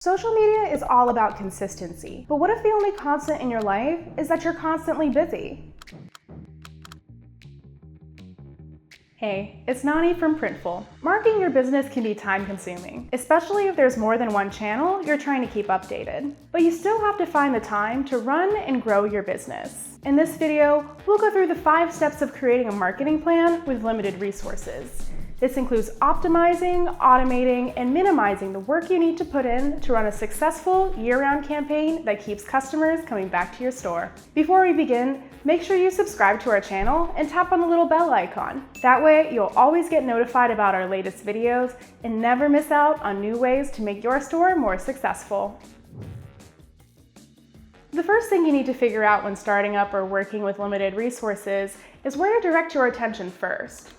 Social media is all about consistency, but what if the only constant in your life is that you're constantly busy? Hey, it's Nani from Printful. Marketing your business can be time-consuming, especially if there's more than one channel you're trying to keep updated. But you still have to find the time to run and grow your business. In this video, we'll go through the 5 steps of creating a marketing plan with limited resources. This includes optimizing, automating, and minimizing the work you need to put in to run a successful year-round campaign that keeps customers coming back to your store. Before we begin, make sure you subscribe to our channel and tap on the little bell icon. That way, you'll always get notified about our latest videos and never miss out on new ways to make your store more successful. The first thing you need to figure out when starting up or working with limited resources is where to direct your attention first.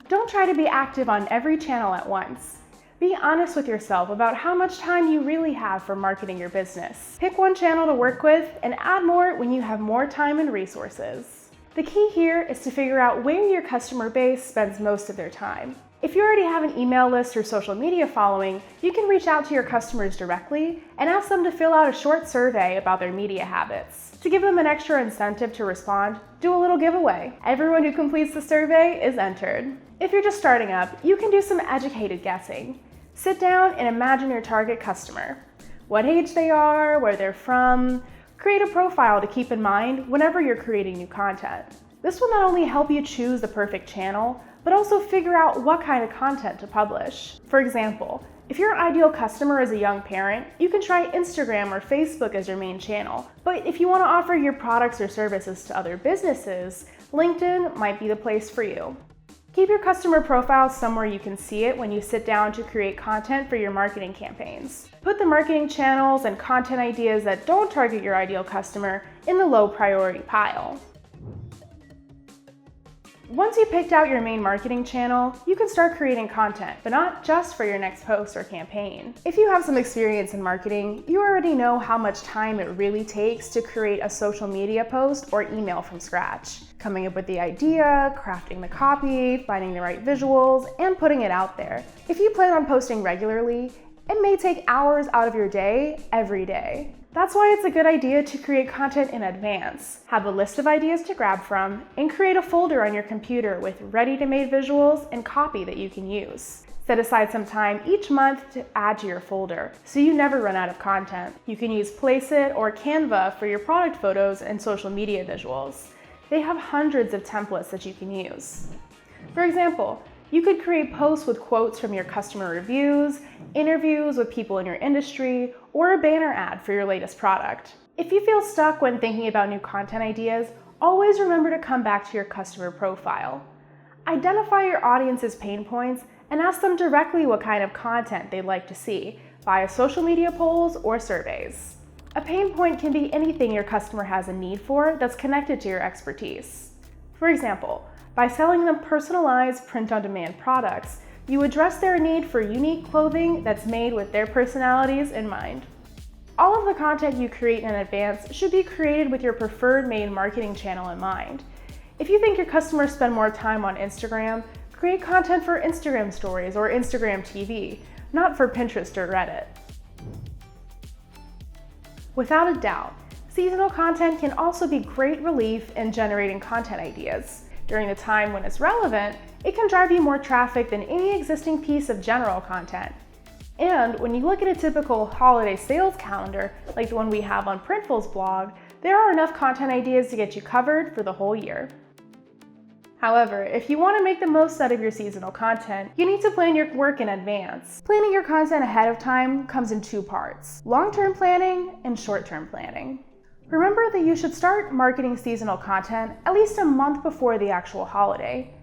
Don't try to be active on every channel at once. Be honest with yourself about how much time you really have for marketing your business. Pick one channel to work with and add more when you have more time and resources. The key here is to figure out where your customer base spends most of their time. If you already have an email list or social media following, you can reach out to your customers directly and ask them to fill out a short survey about their media habits. To give them an extra incentive to respond, do a little giveaway. Everyone who completes the survey is entered. If you're just starting up, you can do some educated guessing. Sit down and imagine your target customer. What age they are, where they're from. Create a profile to keep in mind whenever you're creating new content. This will not only help you choose the perfect channel, but also figure out what kind of content to publish. For example, if your ideal customer is a young parent, you can try Instagram or Facebook as your main channel. But if you want to offer your products or services to other businesses, LinkedIn might be the place for you. Keep your customer profile somewhere you can see it when you sit down to create content for your marketing campaigns. Put the marketing channels and content ideas that don't target your ideal customer in the low priority pile. Once you've picked out your main marketing channel, you can start creating content, but not just for your next post or campaign. If you have some experience in marketing, you already know how much time it really takes to create a social media post or email from scratch. Coming up with the idea, crafting the copy, finding the right visuals, and putting it out there. If you plan on posting regularly, it may take hours out of your day every day. That's why it's a good idea to create content in advance. Have a list of ideas to grab from, and create a folder on your computer with ready-to-made visuals and copy that you can use. Set aside some time each month to add to your folder, so you never run out of content. You can use Placeit or Canva for your product photos and social media visuals. They have hundreds of templates that you can use. For example, you could create posts with quotes from your customer reviews, interviews with people in your industry, or a banner ad for your latest product. If you feel stuck when thinking about new content ideas, always remember to come back to your customer profile. Identify your audience's pain points and ask them directly what kind of content they'd like to see via social media polls or surveys. A pain point can be anything your customer has a need for that's connected to your expertise. For example, by selling them personalized print-on-demand products, you address their need for unique clothing that's made with their personalities in mind. All of the content you create in advance should be created with your preferred main marketing channel in mind. If you think your customers spend more time on Instagram, create content for Instagram stories or Instagram TV, not for Pinterest or Reddit. Without a doubt, seasonal content can also be great relief in generating content ideas. During the time when it's relevant, it can drive you more traffic than any existing piece of general content. And when you look at a typical holiday sales calendar, like the one we have on Printful's blog, there are enough content ideas to get you covered for the whole year. However, if you want to make the most out of your seasonal content, you need to plan your work in advance. Planning your content ahead of time comes in 2 parts: long-term planning and short-term planning. Remember that you should start marketing seasonal content at least a month before the actual holiday,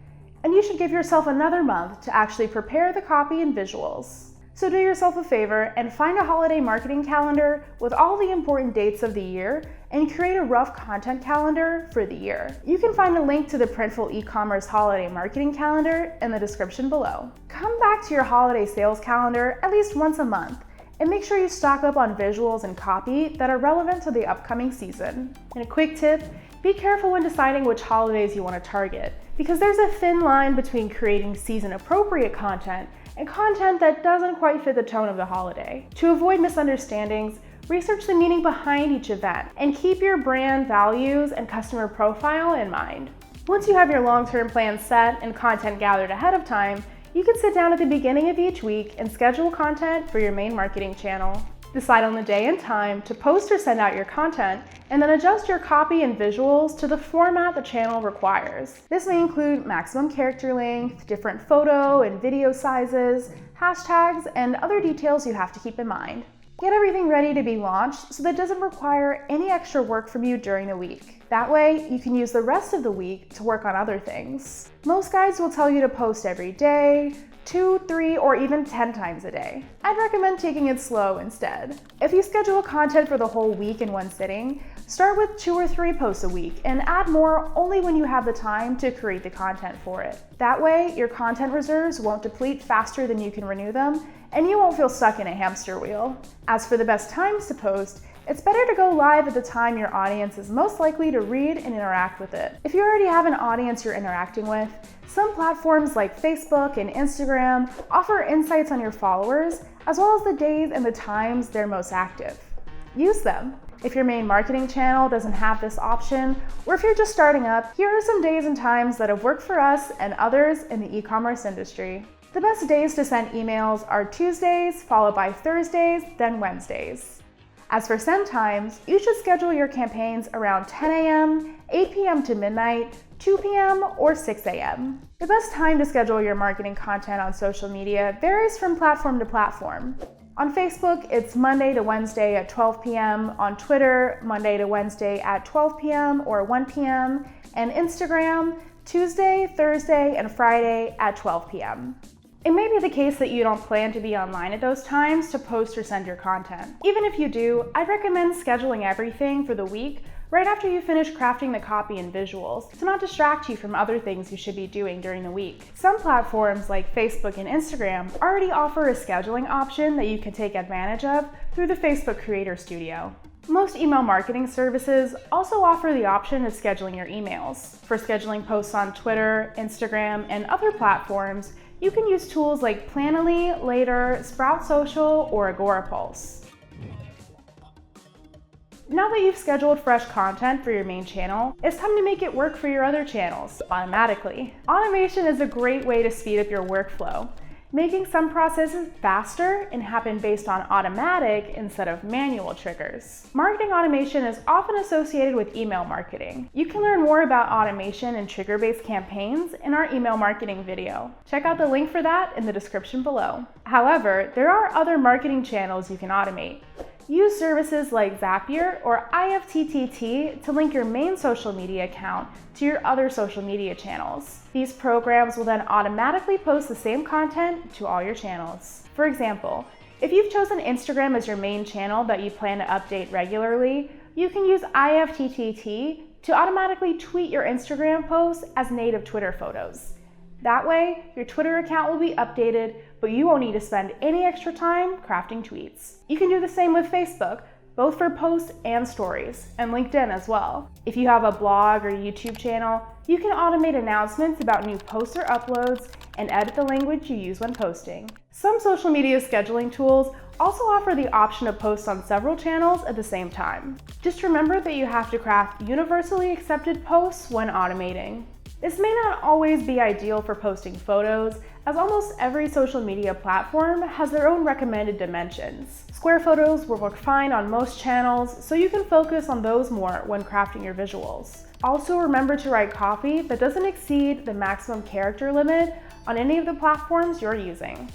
and you should give yourself another month to actually prepare the copy and visuals. So do yourself a favor and find a holiday marketing calendar with all the important dates of the year and create a rough content calendar for the year. You can find a link to the Printful e-commerce holiday marketing calendar in the description below. Come back to your holiday sales calendar at least once a month, and make sure you stock up on visuals and copy that are relevant to the upcoming season. And a quick tip, be careful when deciding which holidays you want to target, because there's a thin line between creating season-appropriate content and content that doesn't quite fit the tone of the holiday. To avoid misunderstandings, research the meaning behind each event and keep your brand values and customer profile in mind. Once you have your long-term plan set and content gathered ahead of time, you can sit down at the beginning of each week and schedule content for your main marketing channel. Decide on the day and time to post or send out your content, and then adjust your copy and visuals to the format the channel requires. This may include maximum character length, different photo and video sizes, hashtags, and other details you have to keep in mind. Get everything ready to be launched so that it doesn't require any extra work from you during the week. That way, you can use the rest of the week to work on other things. Most guides will tell you to post every day, 2, 3, or even 10 times a day. I'd recommend taking it slow instead. If you schedule content for the whole week in one sitting, start with 2 or 3 posts a week and add more only when you have the time to create the content for it. That way, your content reserves won't deplete faster than you can renew them, and you won't feel stuck in a hamster wheel. As for the best times to post, it's better to go live at the time your audience is most likely to read and interact with it. If you already have an audience you're interacting with, some platforms like Facebook and Instagram offer insights on your followers, as well as the days and the times they're most active. Use them. If your main marketing channel doesn't have this option, or if you're just starting up, here are some days and times that have worked for us and others in the e-commerce industry. The best days to send emails are Tuesdays, followed by Thursdays, then Wednesdays. As for send times, you should schedule your campaigns around 10 a.m., 8 p.m. to midnight, 2 p.m., or 6 a.m. The best time to schedule your marketing content on social media varies from platform to platform. On Facebook, it's Monday to Wednesday at 12 p.m., on Twitter, Monday to Wednesday at 12 p.m. or 1 p.m., and Instagram, Tuesday, Thursday, and Friday at 12 p.m. It may be the case that you don't plan to be online at those times to post or send your content. Even if you do, I'd recommend scheduling everything for the week right after you finish crafting the copy and visuals to not distract you from other things you should be doing during the week. Some platforms like Facebook and Instagram already offer a scheduling option that you can take advantage of through the Facebook Creator Studio. Most email marketing services also offer the option of scheduling your emails. For scheduling posts on Twitter, Instagram, and other platforms, you can use tools like Planoly, Later, Sprout Social, or Agorapulse. Now that you've scheduled fresh content for your main channel, it's time to make it work for your other channels automatically. Automation is a great way to speed up your workflow, making some processes faster and happen based on automatic instead of manual triggers. Marketing automation is often associated with email marketing. You can learn more about automation and trigger-based campaigns in our email marketing video. Check out the link for that in the description below. However, there are other marketing channels you can automate. Use services like Zapier or IFTTT to link your main social media account to your other social media channels. These programs will then automatically post the same content to all your channels. For example, if you've chosen Instagram as your main channel that you plan to update regularly, you can use IFTTT to automatically tweet your Instagram posts as native Twitter photos. That way, your Twitter account will be updated, but you won't need to spend any extra time crafting tweets. You can do the same with Facebook, both for posts and stories, and LinkedIn as well. If you have a blog or YouTube channel, you can automate announcements about new posts or uploads and edit the language you use when posting. Some social media scheduling tools also offer the option to post on several channels at the same time. Just remember that you have to craft universally accepted posts when automating. This may not always be ideal for posting photos, as almost every social media platform has their own recommended dimensions. Square photos will work fine on most channels, so you can focus on those more when crafting your visuals. Also, remember to write copy that doesn't exceed the maximum character limit on any of the platforms you're using.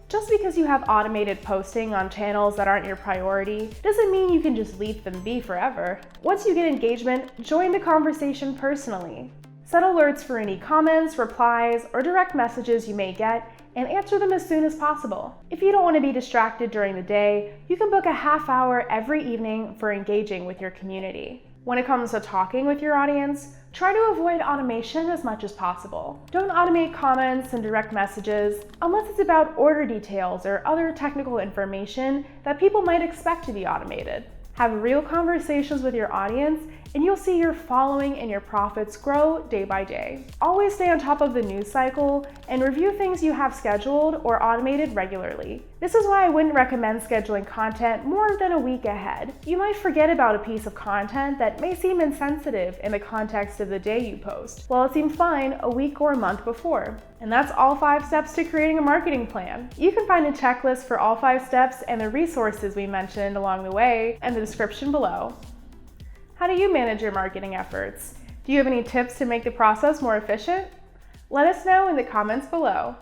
Just because you have automated posting on channels that aren't your priority doesn't mean you can just leave them be forever. Once you get engagement, join the conversation personally. Set alerts for any comments, replies, or direct messages you may get, and answer them as soon as possible. If you don't want to be distracted during the day, you can book a half hour every evening for engaging with your community. When it comes to talking with your audience, try to avoid automation as much as possible. Don't automate comments and direct messages unless it's about order details or other technical information that people might expect to be automated. Have real conversations with your audience and you'll see your following and your profits grow day by day. Always stay on top of the news cycle and review things you have scheduled or automated regularly. This is why I wouldn't recommend scheduling content more than a week ahead. You might forget about a piece of content that may seem insensitive in the context of the day you post, while it seemed fine a week or a month before. And that's all 5 steps to creating a marketing plan. You can find a checklist for all 5 steps and the resources we mentioned along the way in the description below. How do you manage your marketing efforts? Do you have any tips to make the process more efficient? Let us know in the comments below.